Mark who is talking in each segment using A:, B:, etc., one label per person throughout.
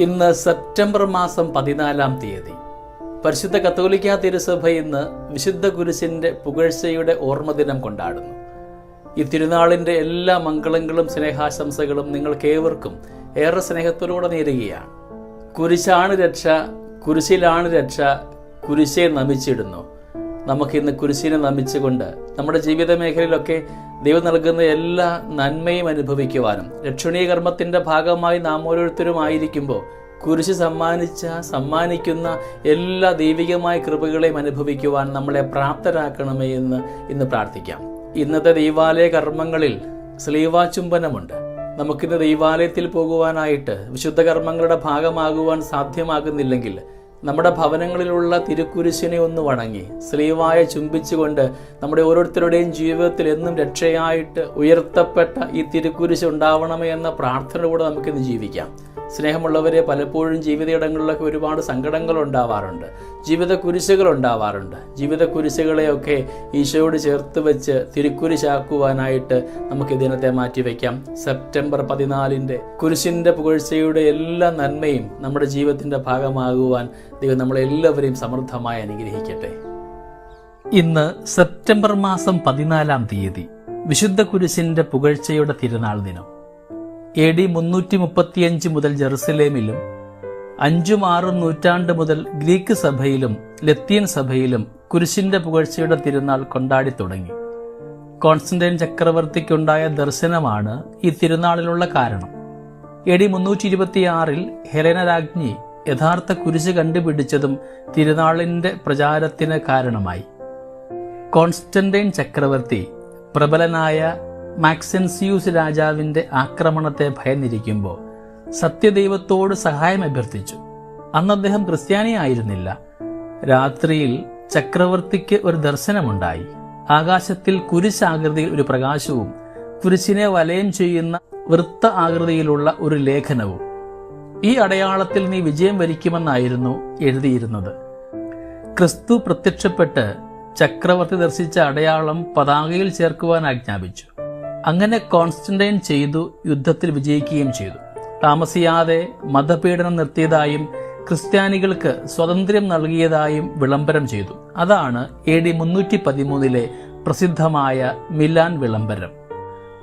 A: ഇന്ന് സെപ്റ്റംബർ മാസം 14-ാം തീയതി. പരിശുദ്ധ കത്തോലിക്കാ തിരുസഭ ഇന്ന് വിശുദ്ധ കുരിശിൻ്റെ പുകഴ്ചയുടെ ഓർമ്മദിനം കൊണ്ടാടുന്നു. ഈ തിരുനാളിൻ്റെ എല്ലാ മംഗളങ്ങളും സ്നേഹാശംസകളും നിങ്ങൾക്കേവർക്കും ഏറെ സ്നേഹത്തോടുകൂടെ നേരുകയാണ്. കുരിശാണ് രക്ഷ, കുരിശിലാണ് രക്ഷ, കുരിശെ നമിച്ചിടുന്നു. നമുക്കിന്ന് കുരിശിനെ നമിച്ചുകൊണ്ട് നമ്മുടെ ജീവിത മേഖലയിലൊക്കെ ദൈവം നൽകുന്ന എല്ലാ നന്മയും അനുഭവിക്കുവാനും രക്ഷണീയ കർമ്മത്തിൻ്റെ ഭാഗമായി നാം ഓരോരുത്തരും ആയിരിക്കുമ്പോൾ കുരിശ് സമ്മാനിക്കുന്ന എല്ലാ ദൈവികമായ കൃപകളെയും അനുഭവിക്കുവാൻ നമ്മളെ പ്രാപ്തരാക്കണമേ എന്ന് ഇന്ന് പ്രാർത്ഥിക്കാം. ഇന്നത്തെ ദൈവാലയ കർമ്മങ്ങളിൽ ശ്ലീവാചുംബനമുണ്ട്. നമുക്കിന്ന് ദൈവാലയത്തിൽ പോകുവാനായിട്ട് വിശുദ്ധ കർമ്മങ്ങളുടെ ഭാഗമാകുവാൻ സാധ്യമാകുന്നില്ലെങ്കിൽ നമ്മുടെ ഭവനങ്ങളിലുള്ള തിരുക്കുരിശിനെ ഒന്ന് വണങ്ങി ശ്ലീവായ ചുംബിച്ചുകൊണ്ട് നമ്മുടെ ഓരോരുത്തരുടെയും ജീവിതത്തിൽ എന്നും രക്ഷയായിട്ട് ഉയർത്തപ്പെട്ട ഈ തിരുക്കുരിശ് ഉണ്ടാവണമേ എന്ന പ്രാർത്ഥനയോടെ നമുക്കിന്ന് ജീവിക്കാം. സ്നേഹമുള്ളവരെ, പലപ്പോഴും ജീവിതയിടങ്ങളിലൊക്കെ ഒരുപാട് സങ്കടങ്ങൾ ഉണ്ടാവാറുണ്ട്, ജീവിത കുരിശുകൾ ഉണ്ടാവാറുണ്ട്. ജീവിത കുരിശുകളെയൊക്കെ ഈശോയോട് ചേർത്ത് വെച്ച് തിരുക്കുരിശാക്കുവാനായിട്ട് നമുക്ക് ഈ ദിനത്തെ മാറ്റിവെക്കാം. സെപ്റ്റംബർ 14 കുരിശിൻ്റെ പുകഴ്ചയുടെ എല്ലാ നന്മയും നമ്മുടെ ജീവിതത്തിൻ്റെ ഭാഗമാകുവാൻ ദൈവം നമ്മളെല്ലാവരെയും സമൃദ്ധമായി അനുഗ്രഹിക്കട്ടെ. ഇന്ന് സെപ്റ്റംബർ മാസം 14-ാം തീയതി വിശുദ്ധ കുരിശിൻ്റെ പുകഴ്ചയുടെ തിരുനാൾ ദിനം. AD 335 മുതൽ ജെറുസലേമിലും 5-6 നൂറ്റാണ്ട് മുതൽ ഗ്രീക്ക് സഭയിലും ലത്തീൻ സഭയിലും കുരിശിന്റെ പുകഴ്ചയുടെ തിരുനാൾ കൊണ്ടാടി തുടങ്ങി. കോൺസ്റ്റന്റൈൻ ചക്രവർത്തിക്കുണ്ടായ ദർശനമാണ് ഈ തിരുനാളിലുള്ള കാരണം. AD 326 ഹെലേന രാജ്ഞി യഥാർത്ഥ കുരിശ് കണ്ടുപിടിച്ചതും തിരുനാളിന്റെ പ്രചാരത്തിന് കാരണമായി. കോൺസ്റ്റന്റൈൻ ചക്രവർത്തി പ്രബലനായ മാക്സെൻസിയൂസ് രാജാവിന്റെ ആക്രമണത്തെ ഭയന്നിരിക്കുമ്പോൾ സത്യദൈവത്തോട് സഹായം അഭ്യർത്ഥിച്ചു. അന്ന് അദ്ദേഹം ക്രിസ്ത്യാനിയായിരുന്നില്ല. രാത്രിയിൽ ചക്രവർത്തിക്ക് ഒരു ദർശനമുണ്ടായി. ആകാശത്തിൽ കുരിശാകൃതിയിൽ ഒരു പ്രകാശവും കുരിശിനെ വലയം ചെയ്യുന്ന വൃത്ത ആകൃതിയിലുള്ള ഒരു ലേഖനവും. ഈ അടയാളത്തിൽ നീ വിജയം വരിക്കുമെന്നായിരുന്നു എഴുതിയിരുന്നത്. ക്രിസ്തു പ്രത്യക്ഷപ്പെട്ട് ചക്രവർത്തി ദർശിച്ച അടയാളം പതാകയിൽ ചേർക്കുവാൻ ആജ്ഞാപിച്ചു. അങ്ങനെ കോൺസ്റ്റന്റൈൻ ചെയ്തു. യുദ്ധത്തിൽ വിജയിക്കുകയും ചെയ്തു. താമസിയാതെ മതപീഡനം നിർത്തിയതായും ക്രിസ്ത്യാനികൾക്ക് സ്വാതന്ത്ര്യം നൽകിയതായും വിളംബരം ചെയ്തു. അതാണ് AD 313 പ്രസിദ്ധമായ മിലാൻ വിളംബരം.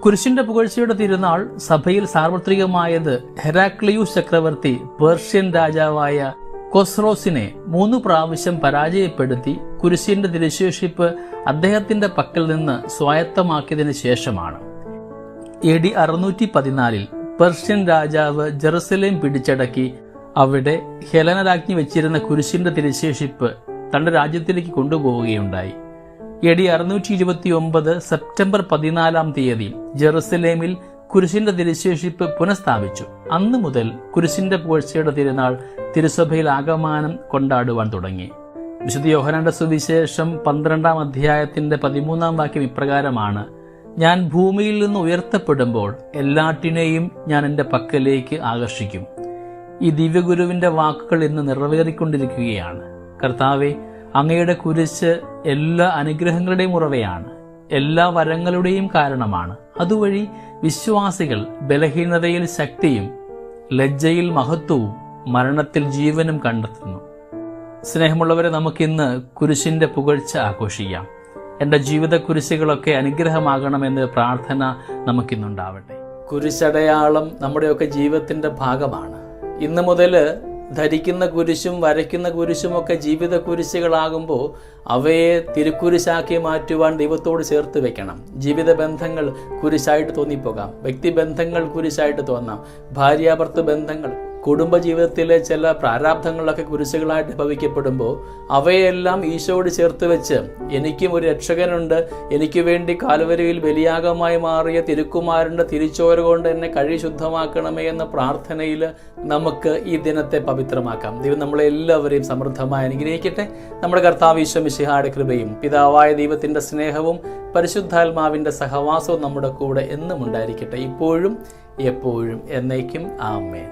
A: കുരിശിന്റെ പുകഴ്ചയുടെ തിരുനാൾ സഭയിൽ സാർവത്രികമായത് ഹെരാക്ലിയൂസ് ചക്രവർത്തി പേർഷ്യൻ രാജാവായ കൊസ്രോസിനെ 3 പ്രാവശ്യം പരാജയപ്പെടുത്തി കുരിശിന്റെ തിരുശേഷിപ്പ് അദ്ദേഹത്തിന്റെ പക്കൽ നിന്ന് സ്വായത്തമാക്കിയതിനു ശേഷമാണ്. AD 614 പേർഷ്യൻ രാജാവ് ജെറുസലേം പിടിച്ചടക്കി അവിടെ ഹെലന രാജ്ഞി വെച്ചിരുന്ന കുരിശിന്റെ തിരുശേഷിപ്പ് തന്റെ രാജ്യത്തിലേക്ക് കൊണ്ടുപോവുകയുണ്ടായി. AD 629 സെപ്റ്റംബർ 14-ാം തീയതി ജെറുസലേമിൽ കുരിശിന്റെ തിരുശേഷിപ്പ് പുനഃസ്ഥാപിച്ചു. അന്നു മുതൽ കുരിശിന്റെ പുകഴ്ചയുടെ തിരുനാൾ തിരുസഭയിൽ ആകമാനം കൊണ്ടാടുവാൻ തുടങ്ങി. വിശുദ്ധ യോഹന്നാന്റെ സുവിശേഷം 12-ാം അധ്യായത്തിന്റെ 13-ാം വാക്യം ഇപ്രകാരമാണ്: ഞാൻ ഭൂമിയിൽ നിന്ന് ഉയർത്തപ്പെടുമ്പോൾ എല്ലാറ്റിനെയും ഞാൻ എൻ്റെ പക്കലേക്ക് ആകർഷിക്കും. ഈ ദിവ്യഗുരുവിന്റെ വാക്കുകൾ ഇന്ന് നിറവേറിക്കൊണ്ടിരിക്കുകയാണ്. കർത്താവെ, അങ്ങയുടെ കുരിശ് എല്ലാ അനുഗ്രഹങ്ങളുടെയും ഉറവയാണ്, എല്ലാ വരങ്ങളുടെയും കാരണമാണ്. അതുവഴി വിശ്വാസികൾ ബലഹീനതയിൽ ശക്തിയും ലജ്ജയിൽ മഹത്വവും മരണത്തിൽ ജീവനും കണ്ടെത്തുന്നു. സ്നേഹമുള്ളവരെ, നമുക്കിന്ന് കുരിശിന്റെ പുകഴ്ച ആഘോഷിക്കാം. എൻ്റെ ജീവിത കുരിശുകളൊക്കെ അനുഗ്രഹമാകണമെന്ന് പ്രാർത്ഥന നമുക്കിന്നുണ്ടാവട്ടെ. കുരിശടയാളം നമ്മുടെയൊക്കെ ജീവിതത്തിന്റെ ഭാഗമാണ്. ഇന്ന് മുതൽ ധരിക്കുന്ന കുരിശും വരയ്ക്കുന്ന കുരിശുമൊക്കെ ജീവിത കുരിശുകളാകുമ്പോൾ അവയെ തിരുക്കുരിശാക്കി മാറ്റുവാൻ ദൈവത്തോട് ചേർത്ത് വെക്കണം. ജീവിത ബന്ധങ്ങൾ കുരിശായിട്ട് തോന്നിപ്പോകാം, വ്യക്തിബന്ധങ്ങൾ കുരിശായിട്ട് തോന്നാം, ഭാര്യാഭർത്തൃ ബന്ധങ്ങൾ, കുടുംബജീവിതത്തിലെ ചില പ്രാരാബ്ധങ്ങളൊക്കെ കുരിശുകളായിട്ട് ഭവിക്കപ്പെടുമ്പോൾ അവയെല്ലാം ഈശോയോട് ചേർത്ത് വെച്ച് എനിക്കും ഒരു രക്ഷകനുണ്ട്, എനിക്ക് വേണ്ടി കാൽവരിയിൽ ബലിയാഗമായി മാറിയ തിരുക്കുമാരൻ്റെ തിരിച്ചോര കൊണ്ട് എന്നെ കഴി ശുദ്ധമാക്കണമേ എന്ന പ്രാർത്ഥനയിൽ നമുക്ക് ഈ ദിനത്തെ പവിത്രമാക്കാം. ദൈവം നമ്മളെ എല്ലാവരെയും സമൃദ്ധമായി അനുഗ്രഹിക്കട്ടെ. നമ്മുടെ കർത്താവ് ഈശോ മിശിഹായുടെ കൃപയും പിതാവായ ദൈവത്തിൻ്റെ സ്നേഹവും പരിശുദ്ധാത്മാവിൻ്റെ സഹവാസവും നമ്മുടെ കൂടെ എന്നും ഉണ്ടായിരിക്കട്ടെ, ഇപ്പോഴും എപ്പോഴും എന്നേക്കും. ആമേൻ.